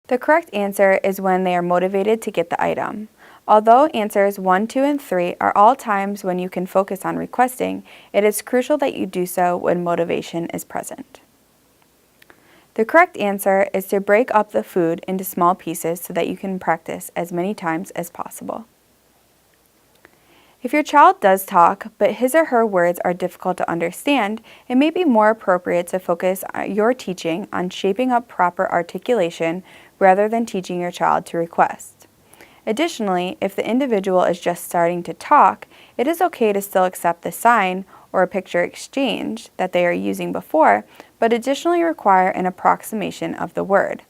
The correct answer is when they are motivated to get the item. Although answers 1, 2, and 3 are all times when you can focus on requesting, it is crucial that you do so when motivation is present. The correct answer is to break up the food into small pieces so that you can practice as many times as possible. If your child does talk, but his or her words are difficult to understand, it may be more appropriate to focus your teaching on shaping up proper articulation rather than teaching your child to request. Additionally, if the individual is just starting to talk, it is okay to still accept the sign or a picture exchange that they are using before, but additionally require an approximation of the word.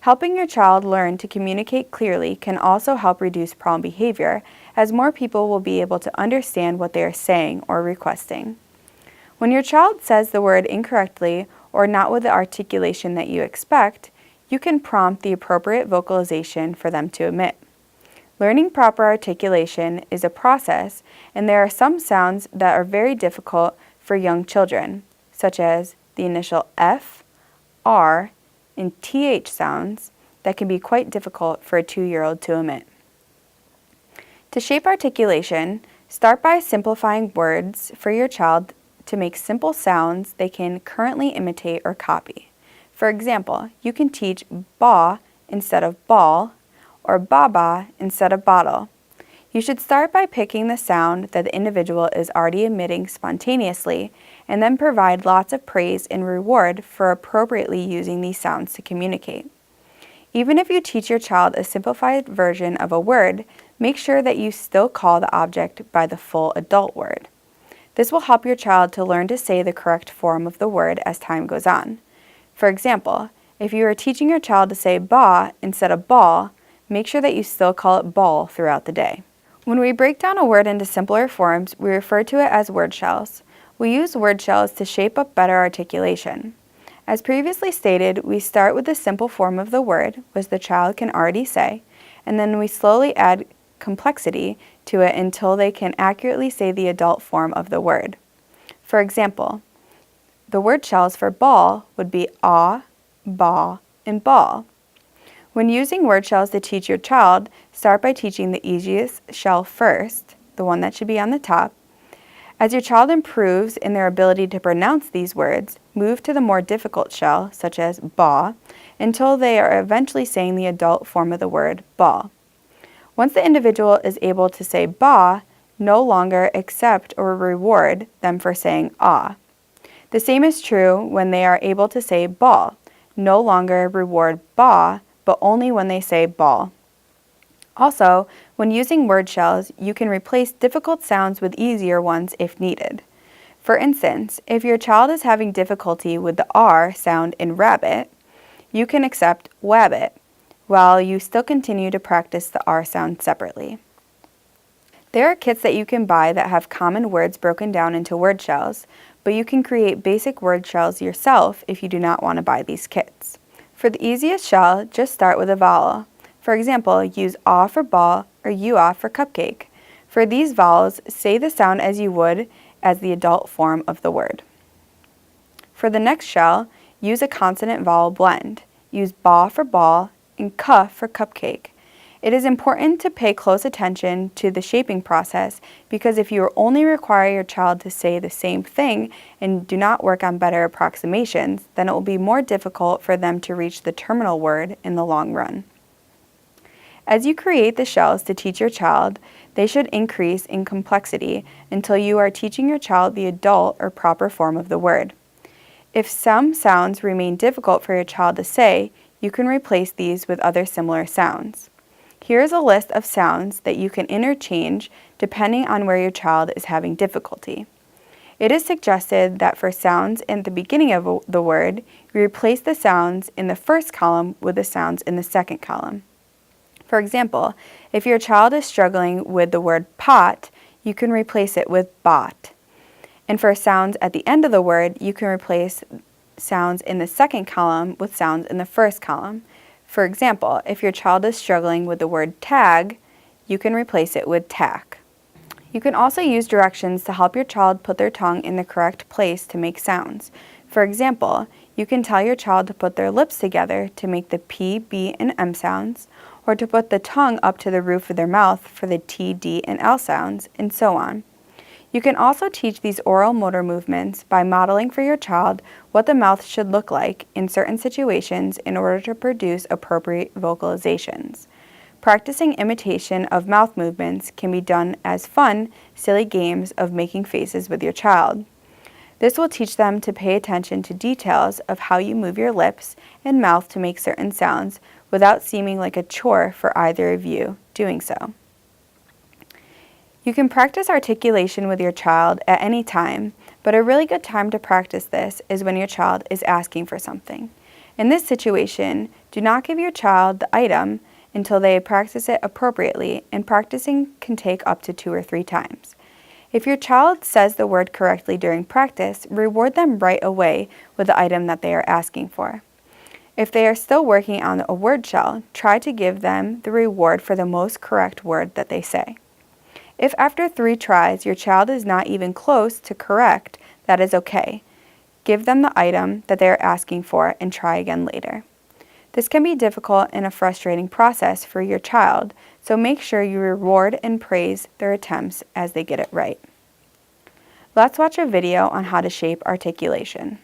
Helping your child learn to communicate clearly can also help reduce problem behavior, as more people will be able to understand what they are saying or requesting. When your child says the word incorrectly or not with the articulation that you expect, you can prompt the appropriate vocalization for them to emit. Learning proper articulation is a process, and there are some sounds that are very difficult for young children, such as the initial F, R, and TH sounds that can be quite difficult for a 2-year-old to emit. To shape articulation, start by simplifying words for your child to make simple sounds they can currently imitate or copy. For example, you can teach ba instead of ball, or baba instead of bottle. You should start by picking the sound that the individual is already emitting spontaneously, and then provide lots of praise and reward for appropriately using these sounds to communicate. Even if you teach your child a simplified version of a word, make sure that you still call the object by the full adult word. This will help your child to learn to say the correct form of the word as time goes on. For example, if you are teaching your child to say ba instead of ball, make sure that you still call it ball throughout the day. When we break down a word into simpler forms, we refer to it as word shells. We use word shells to shape up better articulation. As previously stated, we start with the simple form of the word, which the child can already say, and then we slowly add complexity to it until they can accurately say the adult form of the word. For example, the word shells for ball would be ah, ba, and ball. When using word shells to teach your child, start by teaching the easiest shell first, the one that should be on the top. As your child improves in their ability to pronounce these words, move to the more difficult shell, such as ba, until they are eventually saying the adult form of the word ball. Once the individual is able to say ba, no longer accept or reward them for saying ah. The same is true when they are able to say ball. No longer reward ba, but only when they say ball. Also, when using word shells, you can replace difficult sounds with easier ones if needed. For instance, if your child is having difficulty with the R sound in rabbit, you can accept wabbit, while you still continue to practice the R sound separately. There are kits that you can buy that have common words broken down into word shells, but you can create basic word shells yourself if you do not want to buy these kits. For the easiest shell, just start with a vowel. For example, use ah for ball or ua for cupcake. For these vowels, say the sound as you would as the adult form of the word. For the next shell, use a consonant-vowel blend. Use ba for ball and ka for cupcake. It is important to pay close attention to the shaping process because if you only require your child to say the same thing and do not work on better approximations, then it will be more difficult for them to reach the terminal word in the long run. As you create the shells to teach your child, they should increase in complexity until you are teaching your child the adult or proper form of the word. If some sounds remain difficult for your child to say, you can replace these with other similar sounds. Here is a list of sounds that you can interchange depending on where your child is having difficulty. It is suggested that for sounds in the beginning of the word, you replace the sounds in the first column with the sounds in the second column. For example, if your child is struggling with the word pot, you can replace it with bot. And for sounds at the end of the word, you can replace sounds in the second column with sounds in the first column. For example, if your child is struggling with the word tag, you can replace it with tack. You can also use directions to help your child put their tongue in the correct place to make sounds. For example, you can tell your child to put their lips together to make the P, B, and M sounds, or to put the tongue up to the roof of their mouth for the T, D, and L sounds, and so on. You can also teach these oral motor movements by modeling for your child what the mouth should look like in certain situations in order to produce appropriate vocalizations. Practicing imitation of mouth movements can be done as fun, silly games of making faces with your child. This will teach them to pay attention to details of how you move your lips and mouth to make certain sounds without seeming like a chore for either of you doing so. You can practice articulation with your child at any time, but a really good time to practice this is when your child is asking for something. In this situation, do not give your child the item until they practice it appropriately, and practicing can take up to 2 or 3 times. If your child says the word correctly during practice, reward them right away with the item that they are asking for. If they are still working on a word shell, try to give them the reward for the most correct word that they say. If after 3 tries your child is not even close to correct, that is okay. Give them the item that they are asking for and try again later. This can be difficult and a frustrating process for your child, so make sure you reward and praise their attempts as they get it right. Let's watch a video on how to shape articulation.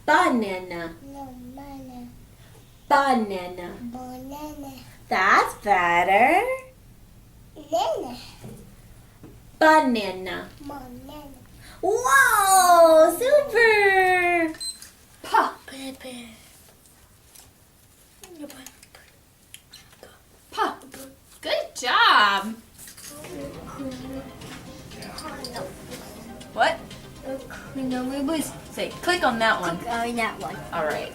Banana. Banana. Banana. That's better. Banana. Banana. Banana. Whoa, super. Pop. Pop. Good job. What? Say, click on that one. Oh, that one. All right.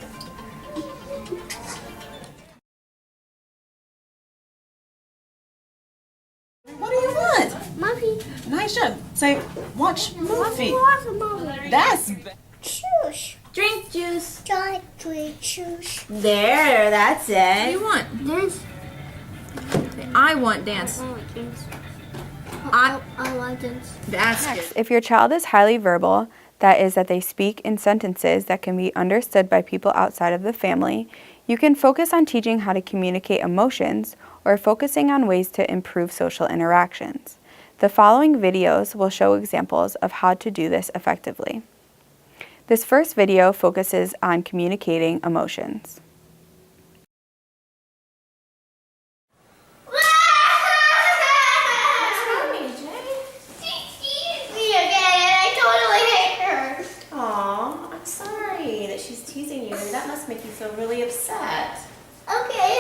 What do you want? Mommy. Nice job. Say, watch movie. Mommy. That's Choose. Drink juice. Try to choose. There, that's What do it. you want? This. I want dance. I like this. That's good. If your child is highly verbal, that is that they speak in sentences that can be understood by people outside of the family, you can focus on teaching how to communicate emotions or focusing on ways to improve social interactions. The following videos will show examples of how to do this effectively. This first video focuses on communicating emotions. Aw, I'm sorry that she's teasing you, and that must make you feel really upset. Okay.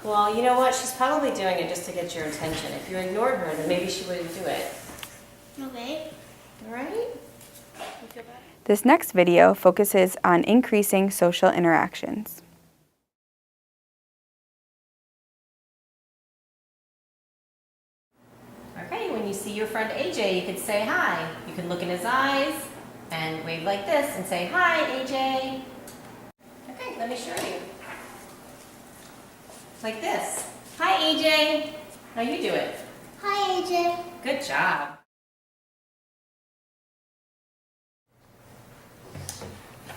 Well, you know what? She's probably doing it just to get your attention. If you ignored her, then maybe she wouldn't do it. Okay. All right? You feel better? This next video focuses on increasing social interactions. Okay, when you see your friend AJ, you could say hi. You can look in his eyes and wave like this and say, hi, AJ. Okay, let me show you. Like this. Hi, AJ. Now you do it. Hi, AJ. Good job.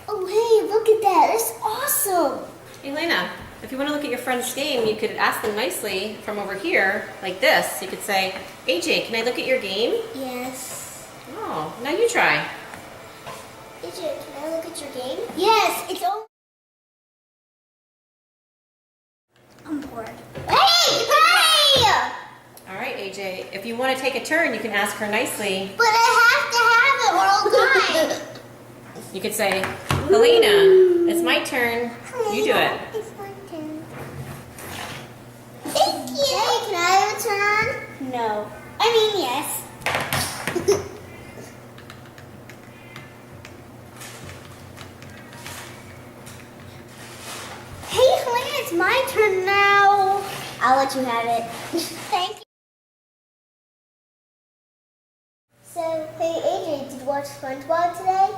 Oh, hey, look at that. That's awesome. Hey, Lena, if you want to look at your friend's game, you could ask them nicely from over here, like this. You could say, AJ, can I look at your game? Yes. Oh, now you try. AJ, can I look at your game? Yes, it's all. I'm bored. Hey! Hey! All right, AJ, if you want to take a turn, you can ask her nicely. But I have to have it or I'll die. You could say, Helena, it's my turn. You do it. It's my turn. Thank you. Hey, can I have a turn? No. I mean, yes. Hey, Helena, it's my turn now. I'll let you have it. Thank you. So, hey, AJ, did you watch SpongeBob today?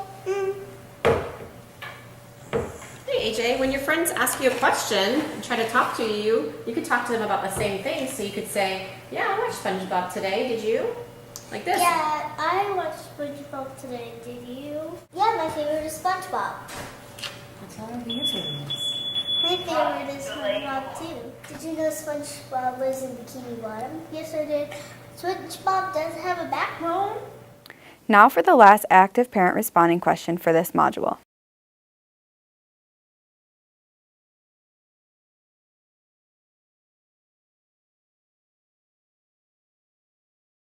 Hey, AJ, when your friends ask you a question and try to talk to you, you could talk to them about the same thing. So you could say, yeah, I watched SpongeBob today. Did you? Like this. Yeah, I watched SpongeBob today. Did you? Yeah, my favorite is SpongeBob. Tell them who your favorite is. My favorite is SpongeBob too. Did you know SpongeBob lives in Bikini Bottom? Yes, I did. SpongeBob does have a backbone. Now for the last active parent responding question for this module.